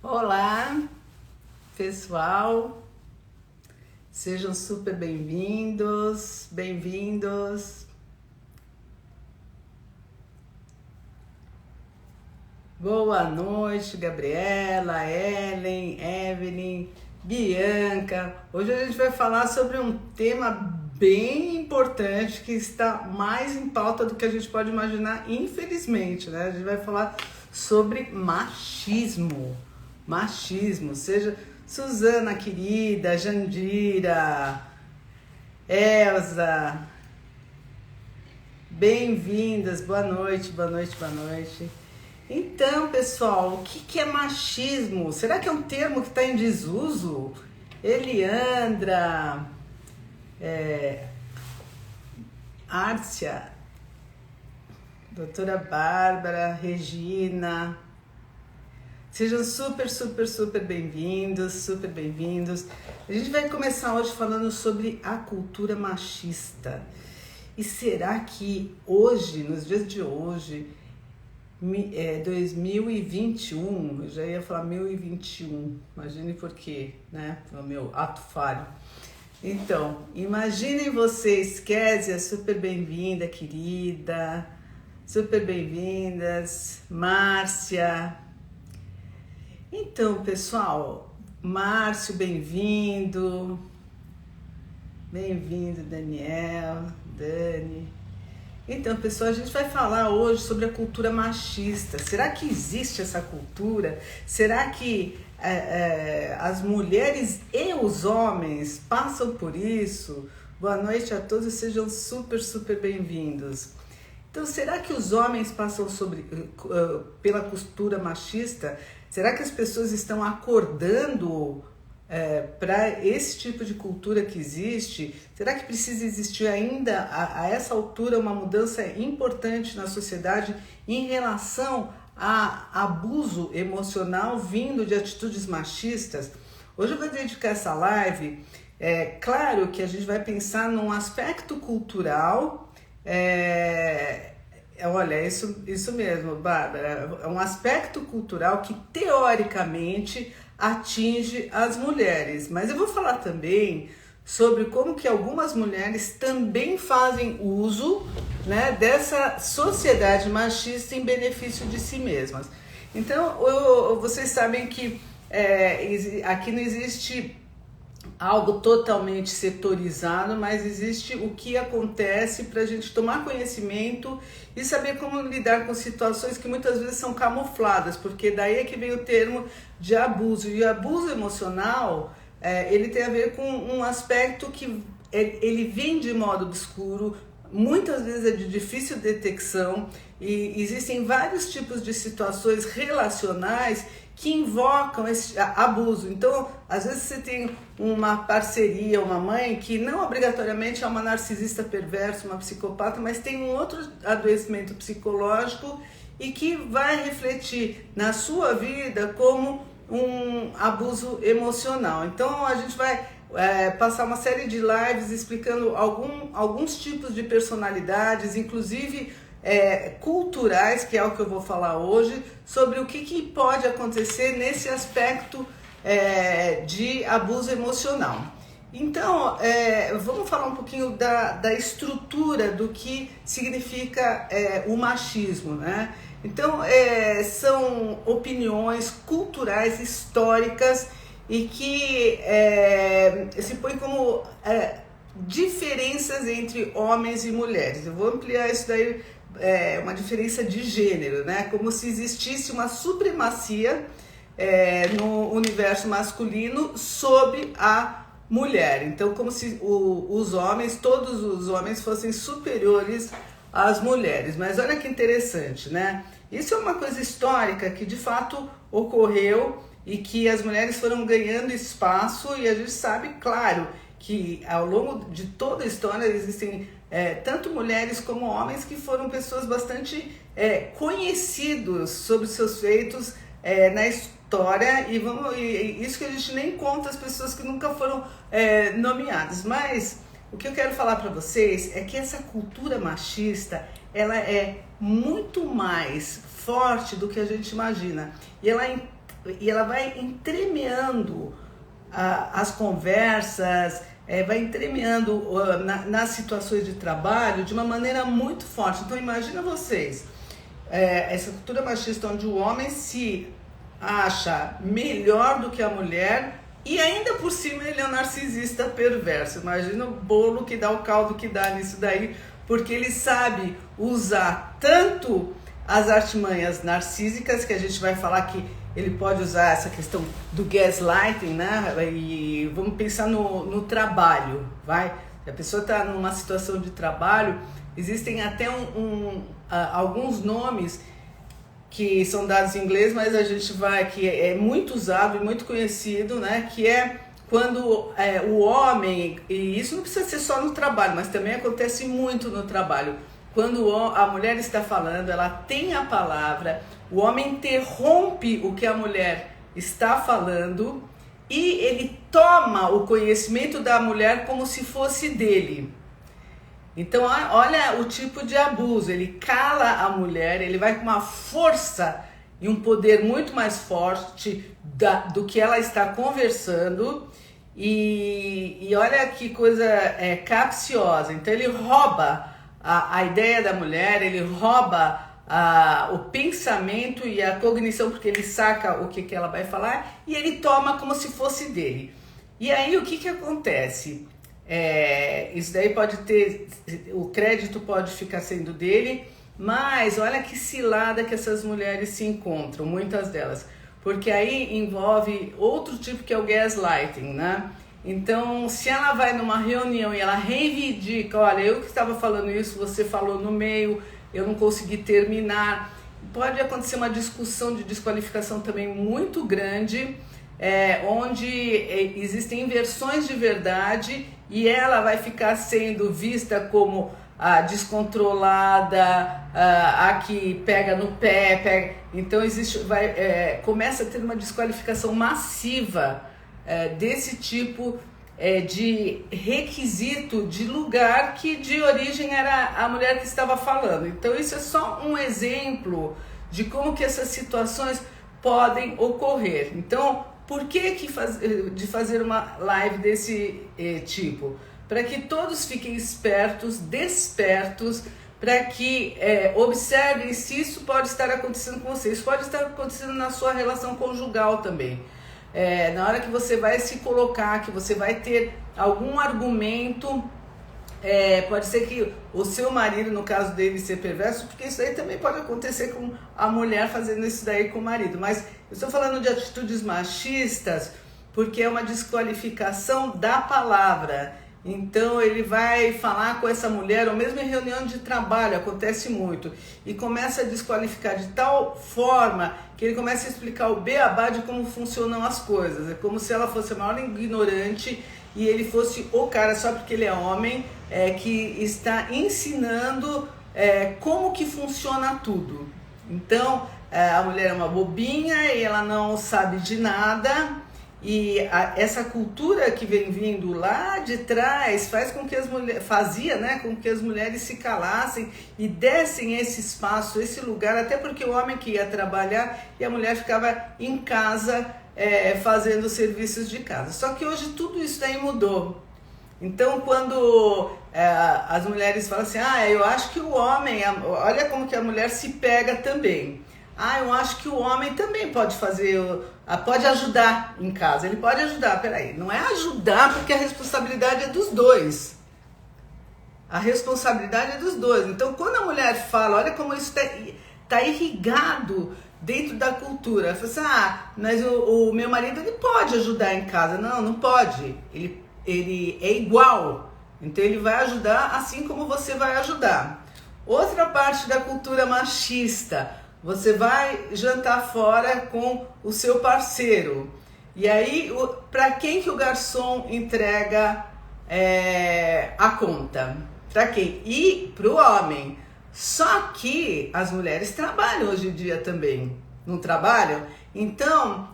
Olá, pessoal, sejam super bem-vindos, bem-vindos. Boa noite, Gabriela, Ellen, Evelyn, Bianca. Hoje a gente vai falar sobre um tema bem importante que está mais em pauta do que a gente pode imaginar, infelizmente, né? A gente vai falar sobre machismo. Machismo, seja Suzana querida, Jandira, Elza, bem-vindas, boa noite, boa noite, boa noite. Então, pessoal, o que é machismo? Será que é um termo que está em desuso? Eliandra, Árcia, doutora Bárbara, Regina, sejam super bem-vindos, super bem-vindos. A gente vai começar hoje falando sobre a cultura machista. E será que hoje, nos dias de hoje, 2021, eu já ia falar 1021, imagine por quê, né? Foi o meu ato falho. Então, imaginem vocês, Kézia, super bem-vinda, querida, super bem-vindas, Márcia. Então, pessoal, Márcio, bem-vindo, Daniel, Dani. Então, pessoal, a gente vai falar hoje sobre a cultura machista. Será que existe essa cultura? Será que as mulheres e os homens passam por isso? Boa noite a todos e sejam super bem-vindos. Então, será que os homens passam pela cultura machista? Será que as pessoas estão acordando para esse tipo de cultura que existe? Será que precisa existir ainda a essa altura uma mudança importante na sociedade em relação a abuso emocional vindo de atitudes machistas? Hoje eu vou dedicar essa live, claro que a gente vai pensar num aspecto cultural, olha, isso mesmo, Bárbara, é um aspecto cultural que teoricamente atinge as mulheres, mas eu vou falar também sobre como que algumas mulheres também fazem uso, né, dessa sociedade machista em benefício de si mesmas. Então, vocês sabem que aqui não existe algo totalmente setorizado, mas existe o que acontece para a gente tomar conhecimento e saber como lidar com situações que muitas vezes são camufladas, porque daí é que vem o termo de abuso. E abuso emocional, ele tem a ver com um aspecto que ele vem de modo obscuro, muitas vezes é de difícil detecção e existem vários tipos de situações relacionais que invocam esse abuso. Então, às vezes você tem uma parceria, uma mãe que não obrigatoriamente é uma narcisista perversa, uma psicopata, mas tem um outro adoecimento psicológico e que vai refletir na sua vida como um abuso emocional. Então, a gente vai passar uma série de lives explicando alguns tipos de personalidades, inclusive culturais, que é o que eu vou falar hoje, sobre o que pode acontecer nesse aspecto de abuso emocional. Então, vamos falar um pouquinho da estrutura do que significa o machismo, né? Então, são opiniões culturais, históricas, e que se põe como diferenças entre homens e mulheres. Eu vou ampliar isso daí, uma diferença de gênero, né? Como se existisse uma supremacia no universo masculino sobre a mulher. Então, como se todos os homens fossem superiores às mulheres. Mas olha que interessante, né? Isso é uma coisa histórica que de fato ocorreu e que as mulheres foram ganhando espaço, e a gente sabe, claro, que ao longo de toda a história existem tanto mulheres como homens que foram pessoas bastante conhecidos sobre seus feitos na história, e isso que a gente nem conta as pessoas que nunca foram nomeadas. Mas o que eu quero falar para vocês é que essa cultura machista, ela é muito mais forte do que a gente imagina, e ela e ela vai entremeando as conversas, vai entremeando nas situações de trabalho de uma maneira muito forte. Então imagina vocês, essa cultura machista onde o homem se acha melhor do que a mulher e ainda por cima ele é um narcisista perverso. Imagina o bolo que dá, o caldo que dá nisso daí, porque ele sabe usar tanto as artimanhas narcísicas, que a gente vai falar que ele pode usar essa questão do gaslighting, né? E vamos pensar no trabalho, vai? Se a pessoa está numa situação de trabalho, existem até alguns nomes que são dados em inglês, mas a gente que é muito usado e muito conhecido, né? Que é quando o homem, e isso não precisa ser só no trabalho, mas também acontece muito no trabalho, quando a mulher está falando, ela tem a palavra, o homem interrompe o que a mulher está falando e ele toma o conhecimento da mulher como se fosse dele. Então, olha o tipo de abuso, ele cala a mulher, ele vai com uma força e um poder muito mais forte do que ela está conversando e olha que coisa capciosa. Então ele rouba a ideia da mulher, ele rouba o pensamento e a cognição, porque ele saca o que ela vai falar e ele toma como se fosse dele. E aí o que acontece? Isso daí pode ter, o crédito pode ficar sendo dele, mas olha que cilada que essas mulheres se encontram, muitas delas, porque aí envolve outro tipo que é o gaslighting, né? Então, se ela vai numa reunião e ela reivindica, olha, eu que estava falando isso, você falou no meio, eu não consegui terminar, pode acontecer uma discussão de desqualificação também muito grande, onde existem inversões de verdade e ela vai ficar sendo vista como a descontrolada, a que pega no pé, então começa a ter uma desqualificação massiva desse tipo de requisito de lugar que de origem era a mulher que estava falando. Então isso é só um exemplo de como que essas situações podem ocorrer. Então, por que de fazer uma live desse tipo? Para que todos fiquem espertos, despertos, para que observem se isso pode estar acontecendo com você. Isso pode estar acontecendo na sua relação conjugal também. Na hora que você vai se colocar, que você vai ter algum argumento, pode ser que o seu marido, no caso dele, ser perverso, porque isso aí também pode acontecer com a mulher fazendo isso daí com o marido. Mas eu estou falando de atitudes machistas porque é uma desqualificação da palavra. Então ele vai falar com essa mulher, ou mesmo em reunião de trabalho, acontece muito, e começa a desqualificar de tal forma que ele começa a explicar o beabá de como funcionam as coisas. É como se ela fosse a maior ignorante e ele fosse o cara, só porque ele é homem, que está ensinando como que funciona tudo. Então a mulher é uma bobinha e ela não sabe de nada. E essa cultura que vem vindo lá de trás faz com que com que as mulheres se calassem e dessem esse espaço, esse lugar, até porque o homem que ia trabalhar e a mulher ficava em casa fazendo serviços de casa. Só que hoje tudo isso daí mudou. Então quando as mulheres falam assim, eu acho que o homem, olha como que a mulher se pega também. Eu acho que o homem também pode pode ajudar em casa. Ele pode ajudar, peraí, não é ajudar porque a responsabilidade é dos dois. A responsabilidade é dos dois. Então, quando a mulher fala, olha como isso tá irrigado dentro da cultura. Ela fala assim, mas o meu marido ele pode ajudar em casa. Não, não pode. Ele é igual. Então, ele vai ajudar assim como você vai ajudar. Outra parte da cultura machista. Você vai jantar fora com o seu parceiro. E aí, para quem que o garçom entrega a conta? Para quem? E para o homem. Só que as mulheres trabalham hoje em dia também. Não trabalham? Então,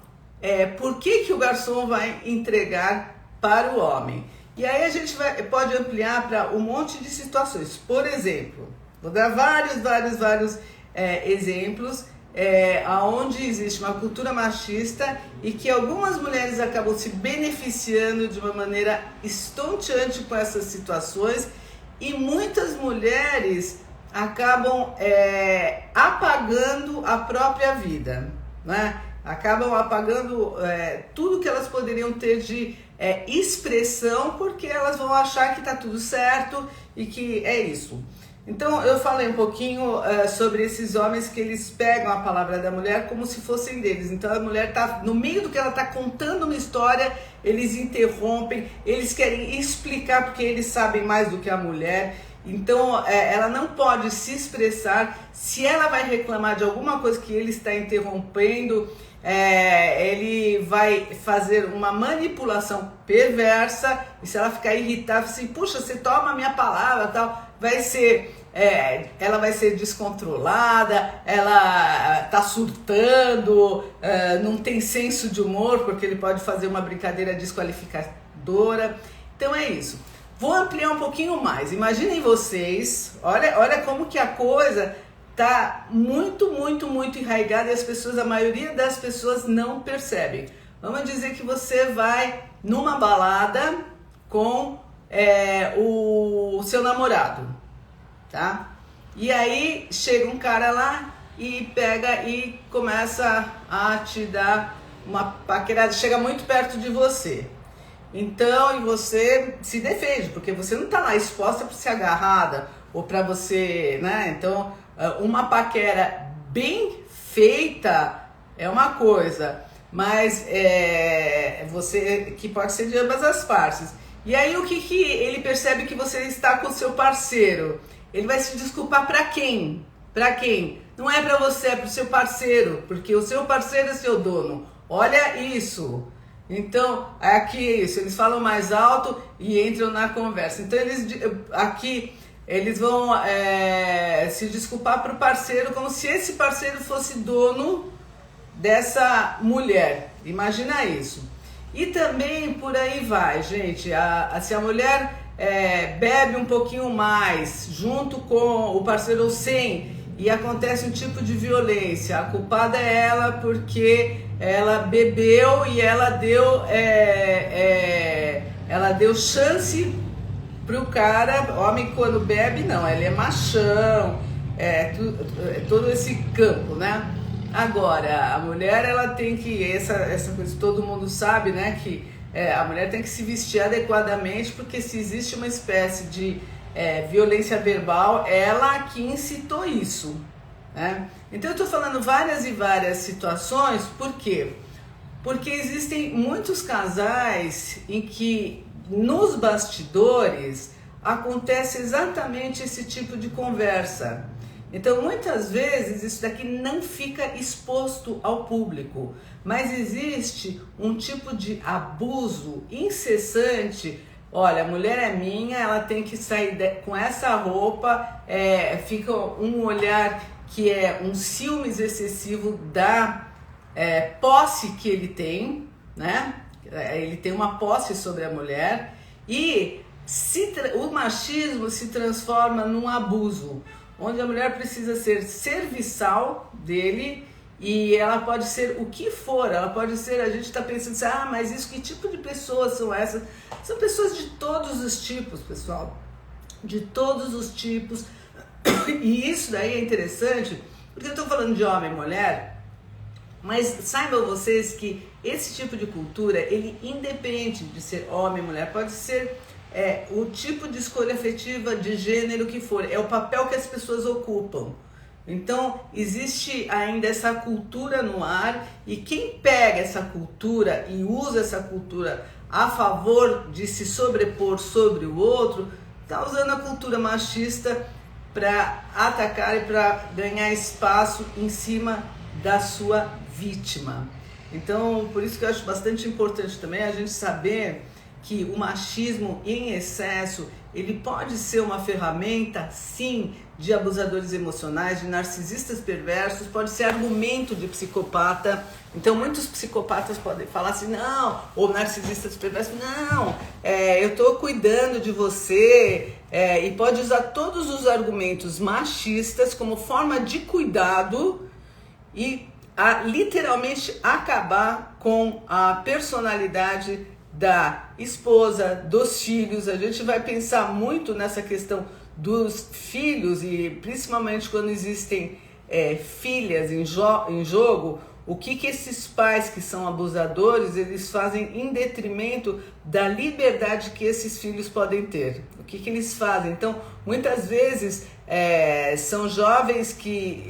por que o garçom vai entregar para o homem? E aí a gente pode ampliar para um monte de situações. Por exemplo, vou dar vários exemplos onde existe uma cultura machista e que algumas mulheres acabam se beneficiando de uma maneira estonteante com essas situações e muitas mulheres acabam apagando a própria vida, né? Acabam apagando tudo que elas poderiam ter de expressão porque elas vão achar que está tudo certo e que é isso. Então eu falei um pouquinho sobre esses homens que eles pegam a palavra da mulher como se fossem deles. Então a mulher está no meio do que ela está contando uma história, eles interrompem, eles querem explicar porque eles sabem mais do que a mulher. Então ela não pode se expressar. Se ela vai reclamar de alguma coisa que ele está interrompendo, ele vai fazer uma manipulação perversa. E se ela ficar irritada, assim, puxa, você toma a minha palavra, tal, vai ser, ela vai ser descontrolada, ela tá surtando, não tem senso de humor, porque ele pode fazer uma brincadeira desqualificadora. Então é isso. Vou ampliar um pouquinho mais. Imaginem vocês, olha como que a coisa tá muito enraizada e a maioria das pessoas não percebem. Vamos dizer que você vai numa balada com o seu namorado, tá? E aí chega um cara lá e pega e começa a te dar uma paquerada, chega muito perto de você. Então, e você se defende, porque você não tá lá exposta para ser agarrada ou para você, né? Então, uma paquera bem feita é uma coisa, mas você que pode ser de ambas as partes. E aí o que ele percebe que você está com o seu parceiro? Ele vai se desculpar para quem? Para quem? Não é para você, é para o seu parceiro, porque o seu parceiro é seu dono. Olha isso. Então, aqui é isso, eles falam mais alto e entram na conversa. Então, eles vão se desculpar para o parceiro como se esse parceiro fosse dono dessa mulher. Imagina isso. E também por aí vai, gente. Se a mulher bebe um pouquinho mais junto com o parceiro ou sem, e acontece um tipo de violência, a culpada é ela porque ela bebeu e ela deu chance pro cara. Homem quando bebe não, ele é machão, todo esse campo, né? Agora, a mulher ela tem que, essa coisa todo mundo sabe, né, que a mulher tem que se vestir adequadamente, porque se existe uma espécie de violência verbal, ela que incitou isso, né? Então eu estou falando várias e várias situações, por quê? Porque existem muitos casais em que nos bastidores acontece exatamente esse tipo de conversa. Então muitas vezes isso daqui não fica exposto ao público, mas existe um tipo de abuso incessante. Olha, a mulher é minha, ela tem que sair com essa roupa, fica um olhar que é um ciúmes excessivo da posse que ele tem, né? Ele tem uma posse sobre a mulher e o machismo se transforma num abuso, onde a mulher precisa ser serviçal dele e ela pode ser o que for, ela pode ser, a gente está pensando assim, mas isso, que tipo de pessoas são essas? São pessoas de todos os tipos, pessoal, de todos os tipos. E isso daí é interessante, porque eu estou falando de homem e mulher, mas saibam vocês que esse tipo de cultura, ele independe de ser homem e mulher, pode ser o tipo de escolha afetiva de gênero que for, é o papel que as pessoas ocupam. Então existe ainda essa cultura no ar, e quem pega essa cultura e usa essa cultura a favor de se sobrepor sobre o outro, está usando a cultura machista para atacar e para ganhar espaço em cima da sua vítima. Então, por isso que eu acho bastante importante também a gente saber que o machismo em excesso, ele pode ser uma ferramenta, sim, de abusadores emocionais, de narcisistas perversos, pode ser argumento de psicopata. Então muitos psicopatas podem falar assim, não, ou narcisistas perversos, não, eu estou cuidando de você, e pode usar todos os argumentos machistas como forma de cuidado e a literalmente acabar com a personalidade da esposa, dos filhos. A gente vai pensar muito nessa questão dos filhos e principalmente quando existem filhas em jogo, o que esses pais que são abusadores, eles fazem em detrimento da liberdade que esses filhos podem ter. O que eles fazem? Então, muitas vezes são jovens que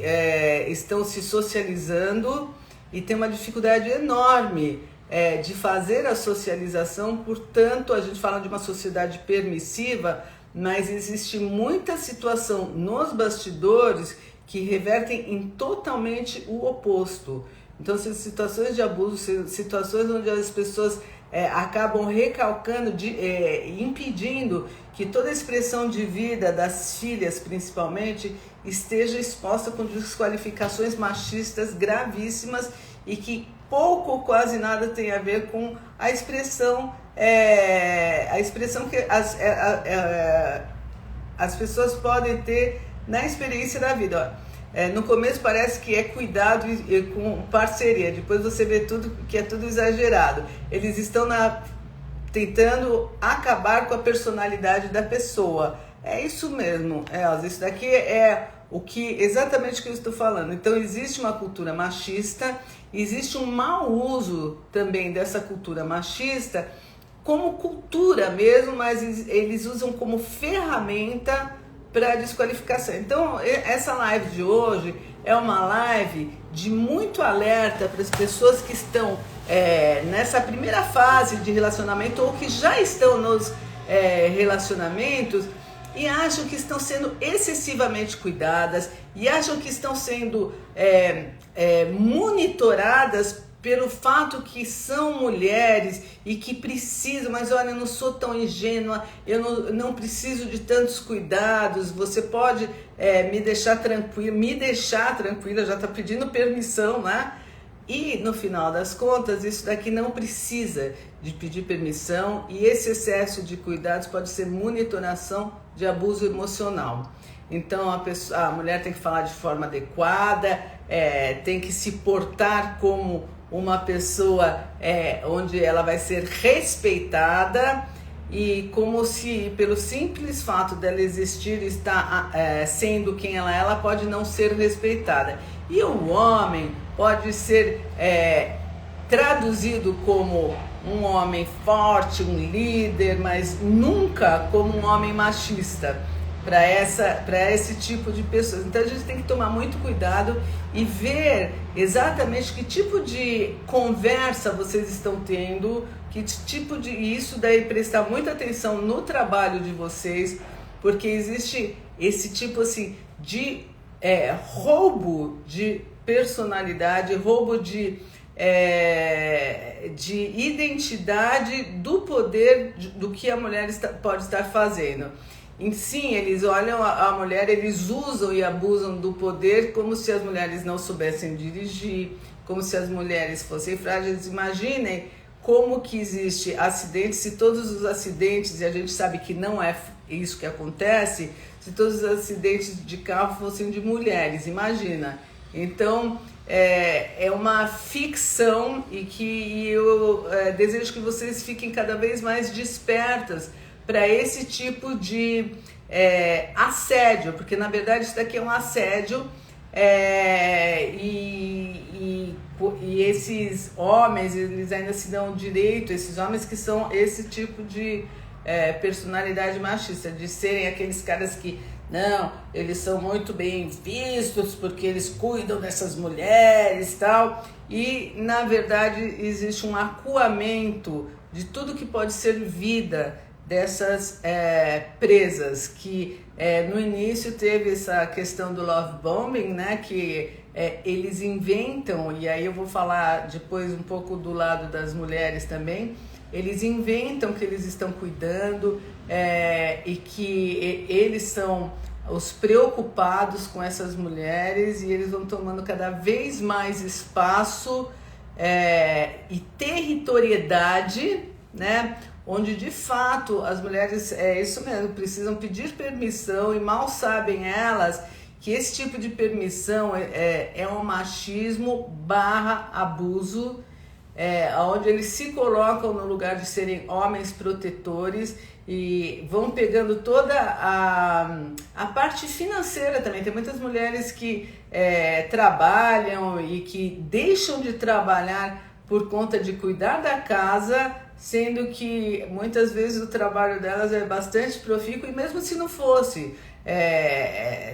estão se socializando e tem uma dificuldade enorme de fazer a socialização. Portanto, a gente fala de uma sociedade permissiva, mas existe muita situação nos bastidores que revertem em totalmente o oposto. Então, são situações de abuso, situações onde as pessoas acabam recalcando, impedindo que toda a expressão de vida das filhas, principalmente, esteja exposta com desqualificações machistas gravíssimas e que pouco ou quase nada tem a ver com a expressão que as pessoas podem ter na experiência da vida. No começo parece que é cuidado e com parceria, depois você vê tudo que é tudo exagerado. Eles estão tentando acabar com a personalidade da pessoa. É isso mesmo, Elza, isso daqui é exatamente o que eu estou falando. Então existe uma cultura machista, existe um mau uso também dessa cultura machista como cultura mesmo, mas eles usam como ferramenta para desqualificação. Então, essa live de hoje é uma live de muito alerta para as pessoas que estão nessa primeira fase de relacionamento ou que já estão nos relacionamentos e acham que estão sendo excessivamente cuidadas e acham que estão sendo monitoradas pelo fato que são mulheres e que precisam, mas olha, eu não sou tão ingênua, eu não preciso de tantos cuidados, você pode me deixar tranquila, já está pedindo permissão, né? E no final das contas, isso daqui não precisa de pedir permissão e esse excesso de cuidados pode ser monitoração de abuso emocional. Então a mulher tem que falar de forma adequada, tem que se portar como uma pessoa onde ela vai ser respeitada e como se pelo simples fato dela existir e estar sendo quem ela pode não ser respeitada. E o homem pode ser traduzido como um homem forte, um líder, mas nunca como um homem machista para esse tipo de pessoas. Então a gente tem que tomar muito cuidado e ver exatamente que tipo de conversa vocês estão tendo, que tipo de isso daí prestar muita atenção no trabalho de vocês, porque existe esse tipo assim de roubo de personalidade, roubo de identidade do poder do que a mulher pode estar fazendo. Sim, eles olham a mulher, eles usam e abusam do poder como se as mulheres não soubessem dirigir, como se as mulheres fossem frágeis. Imaginem como que existe acidentes, se todos os acidentes, e a gente sabe que não é isso que acontece, se todos os acidentes de carro fossem de mulheres, imagina. Então, é uma ficção e que eu desejo que vocês fiquem cada vez mais despertas para esse tipo de assédio, porque na verdade isso daqui é um assédio e esses homens, eles ainda se dão direito, esses homens que são esse tipo de personalidade machista, de serem aqueles caras que não, eles são muito bem vistos porque eles cuidam dessas mulheres e tal, e na verdade existe um acuamento de tudo que pode ser vida dessas presas, que no início teve essa questão do love bombing, né, que eles inventam, e aí eu vou falar depois um pouco do lado das mulheres também, eles inventam que eles estão cuidando e que eles são os preocupados com essas mulheres e eles vão tomando cada vez mais espaço e territoriedade, né? Onde de fato as mulheres, isso mesmo, precisam pedir permissão e mal sabem elas que esse tipo de permissão é um machismo barra abuso, onde eles se colocam no lugar de serem homens protetores e vão pegando toda a parte financeira também. Tem muitas mulheres que trabalham e que deixam de trabalhar por conta de cuidar da casa, sendo que muitas vezes o trabalho delas é bastante profícuo, e mesmo se não fosse,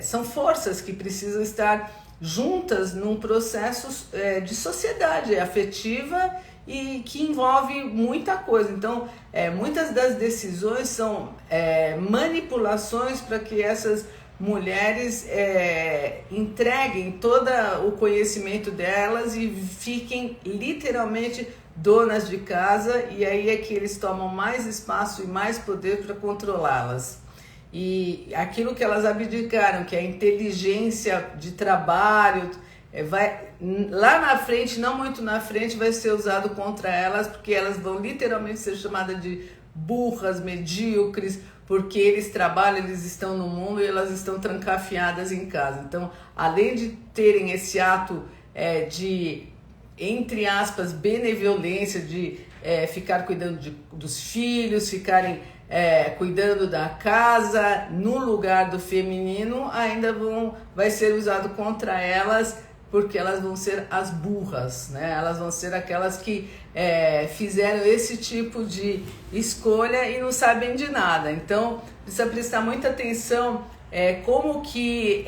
são forças que precisam estar juntas num processo de sociedade afetiva e que envolve muita coisa. Então, muitas das decisões são manipulações para que essas mulheres entreguem todo o conhecimento delas e fiquem literalmente donas de casa, e aí é que eles tomam mais espaço e mais poder para controlá-las. E aquilo que elas abdicaram, que é a inteligência de trabalho, lá na frente, não muito na frente, vai ser usado contra elas, porque elas vão literalmente ser chamadas de burras, medíocres, porque eles trabalham, eles estão no mundo e elas estão trancafiadas em casa. Então, além de terem esse ato de, entre aspas, benevolência, de ficar cuidando dos filhos, ficarem cuidando da casa no lugar do feminino, ainda vai ser usado contra elas, porque elas vão ser as burras, né? Elas vão ser aquelas que fizeram esse tipo de escolha e não sabem de nada. Então, precisa prestar muita atenção como que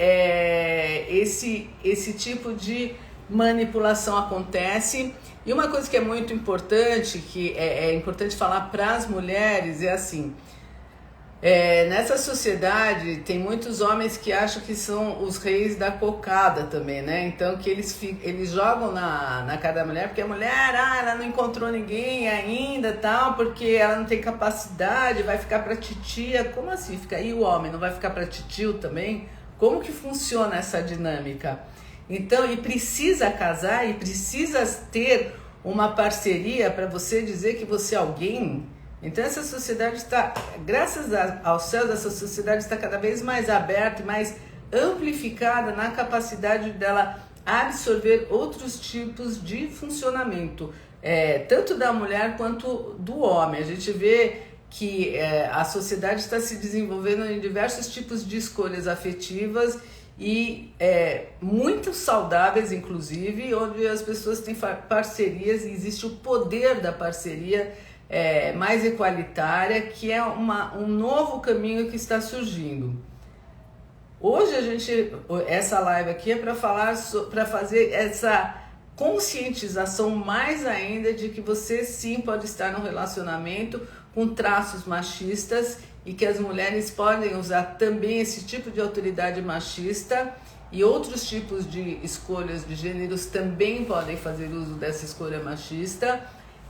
esse tipo de manipulação acontece. E uma coisa que é muito importante, que é importante falar para as mulheres, é assim: nessa sociedade tem muitos homens que acham que são os reis da cocada também, né? Então que eles jogam na cara da mulher, porque a mulher, ela não encontrou ninguém ainda, tal, porque ela não tem capacidade, vai ficar pra titia. Como assim? E o homem não vai ficar pra titio também? Como que funciona essa dinâmica? Então, e precisa casar e precisa ter uma parceria para você dizer que você é alguém. Então essa sociedade está, graças aos céus, essa sociedade está cada vez mais aberta e mais amplificada na capacidade dela absorver outros tipos de funcionamento, tanto da mulher quanto do homem. A gente vê que a sociedade está se desenvolvendo em diversos tipos de escolhas afetivas e muito saudáveis, inclusive, onde as pessoas têm parcerias e existe o poder da parceria mais equalitária, que é um novo caminho que está surgindo. Hoje essa live aqui é para fazer essa conscientização mais ainda de que você sim pode estar num relacionamento com traços machistas e que as mulheres podem usar também esse tipo de autoridade machista, e outros tipos de escolhas de gêneros também podem fazer uso dessa escolha machista,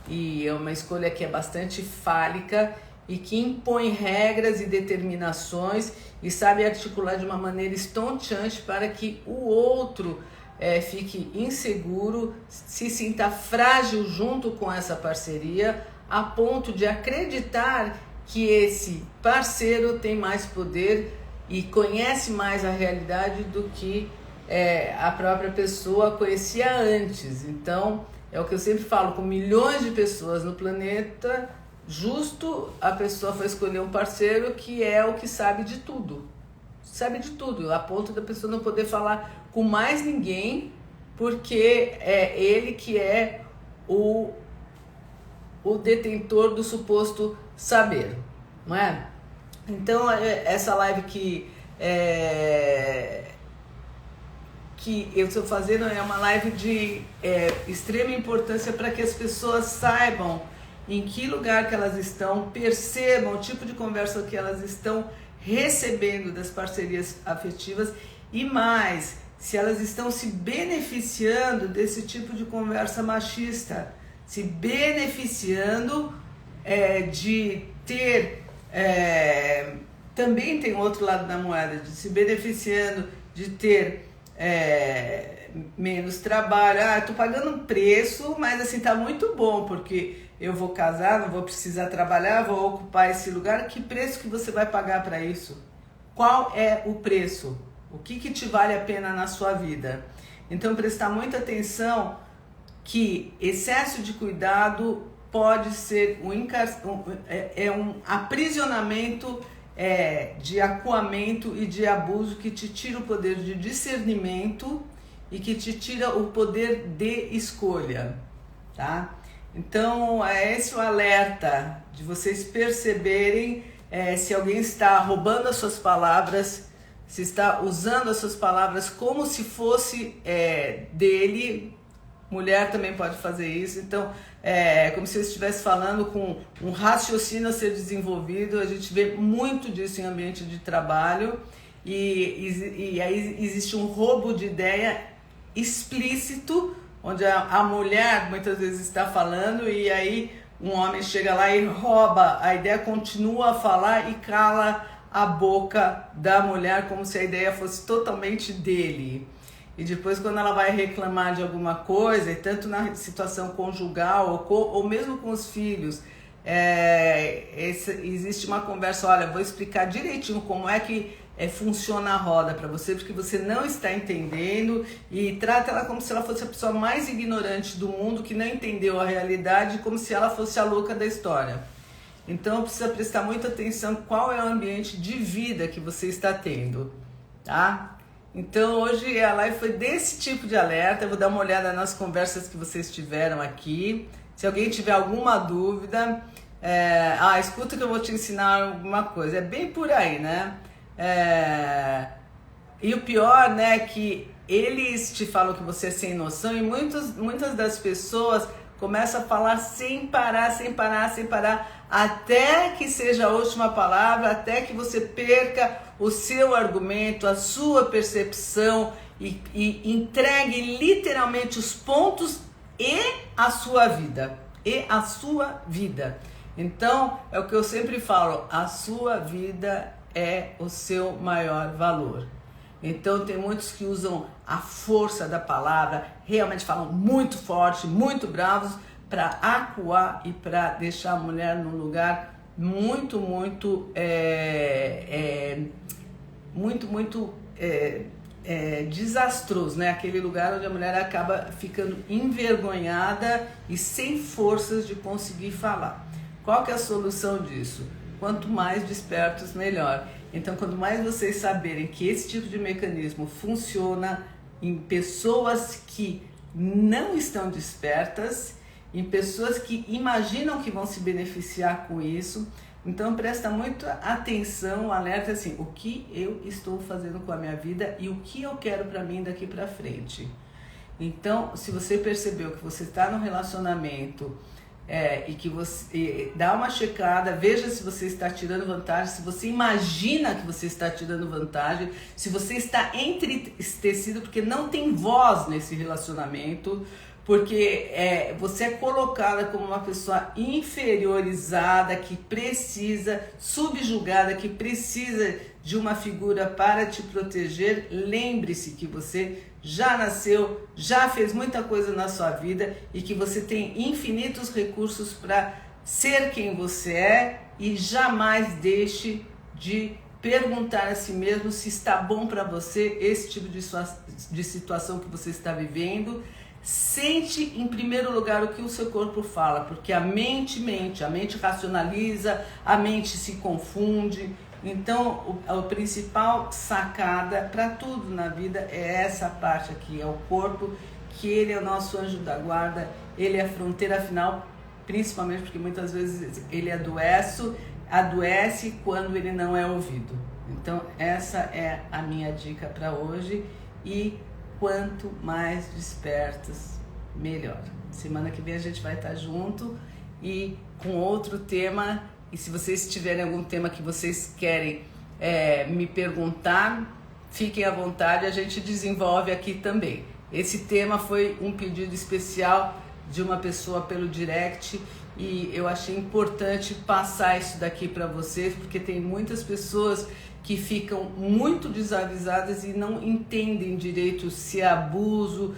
e é uma escolha que é bastante fálica e que impõe regras e determinações e sabe articular de uma maneira estonteante para que o outro fique inseguro, se sinta frágil junto com essa parceria, a ponto de acreditar que esse parceiro tem mais poder e conhece mais a realidade do que a própria pessoa conhecia antes. Então, é o que eu sempre falo, com milhões de pessoas no planeta, justo a pessoa foi escolher um parceiro que é o que sabe de tudo, a ponto da pessoa não poder falar com mais ninguém, porque é ele que é o detentor do suposto saber, não é? Então, essa live que eu estou fazendo é uma live de extrema importância para que as pessoas saibam em que lugar que elas estão, percebam o tipo de conversa que elas estão recebendo das parcerias afetivas e mais, se elas estão se beneficiando desse tipo de conversa machista, se beneficiando de ter, também tem outro lado da moeda, de se beneficiando de ter menos trabalho. Tô pagando um preço, mas assim tá muito bom, porque eu vou casar, não vou precisar trabalhar, vou ocupar esse lugar. Que preço que você vai pagar para isso? Qual é o preço? O que te vale a pena na sua vida? Então, prestar muita atenção que excesso de cuidado pode ser um aprisionamento de acuamento e de abuso que te tira o poder de discernimento e que te tira o poder de escolha, tá? Então, é esse o alerta de vocês perceberem se alguém está roubando as suas palavras, se está usando as suas palavras como se fosse dele. Mulher também pode fazer isso, então como se eu estivesse falando com um raciocínio a ser desenvolvido. A gente vê muito disso em ambiente de trabalho e aí existe um roubo de ideia explícito, onde a mulher muitas vezes está falando e aí um homem chega lá e rouba a ideia, continua a falar e cala a boca da mulher como se a ideia fosse totalmente dele. E depois, quando ela vai reclamar de alguma coisa, tanto na situação conjugal ou mesmo com os filhos, existe uma conversa: olha, vou explicar direitinho como é que funciona a roda para você, porque você não está entendendo, e trata ela como se ela fosse a pessoa mais ignorante do mundo, que não entendeu a realidade, como se ela fosse a louca da história. Então precisa prestar muita atenção qual é o ambiente de vida que você está tendo, tá? Então hoje a live foi desse tipo de alerta. Eu vou dar uma olhada nas conversas que vocês tiveram aqui. Se alguém tiver alguma dúvida, escuta que eu vou te ensinar alguma coisa. É bem por aí, né? E o pior, né, que eles te falam que você é sem noção, e muitas das pessoas começam a falar sem parar, até que seja a última palavra, até que você perca o seu argumento, a sua percepção e entregue literalmente os pontos e a sua vida. Então, é o que eu sempre falo: a sua vida é o seu maior valor. Então tem muitos que usam a força da palavra, realmente falam muito forte, muito bravos, para acuar e para deixar a mulher num lugar muito desastroso, né? Aquele lugar onde a mulher acaba ficando envergonhada e sem forças de conseguir falar. Qual que é a solução disso? Quanto mais despertos, melhor. Então, quanto mais vocês saberem que esse tipo de mecanismo funciona em pessoas que não estão despertas, em pessoas que imaginam que vão se beneficiar com isso, então presta muita atenção, alerta assim: o que eu estou fazendo com a minha vida e o que eu quero para mim daqui para frente. Então, se você percebeu que você está num relacionamento e que você dá uma checada, veja se você está tirando vantagem, se você imagina que você está tirando vantagem, se você está entristecido porque não tem voz nesse relacionamento, porque você é colocada como uma pessoa inferiorizada, que precisa, subjugada, que precisa de uma figura para te proteger. Lembre-se que você já nasceu, já fez muita coisa na sua vida e que você tem infinitos recursos para ser quem você é, e jamais deixe de perguntar a si mesmo se está bom para você esse tipo de situação que você está vivendo. Sente em primeiro lugar o que o seu corpo fala, porque a mente racionaliza, a mente se confunde. Então, a principal sacada para tudo na vida é essa parte aqui, é o corpo, que ele é o nosso anjo da guarda, ele é a fronteira final, principalmente porque muitas vezes ele adoece quando ele não é ouvido. Então, essa é a minha dica para hoje, e quanto mais despertos, melhor. Semana que vem a gente vai estar junto e com outro tema. E se vocês tiverem algum tema que vocês querem me perguntar, fiquem à vontade, a gente desenvolve aqui também. Esse tema foi um pedido especial de uma pessoa pelo direct, e eu achei importante passar isso daqui para vocês, porque tem muitas pessoas que ficam muito desavisadas e não entendem direito se é abuso,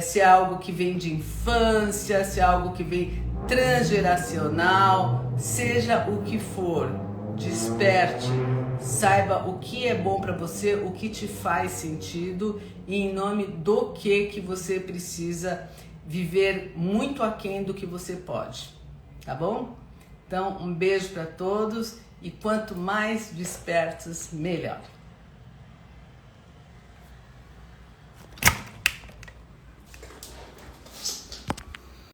se é algo que vem de infância, se é algo que vem transgeracional, seja o que for. Desperte, Saiba o que é bom para você, o que te faz sentido e em nome do que você precisa viver muito aquém do que você pode, tá bom? Então, um beijo para todos e quanto mais despertos, melhor.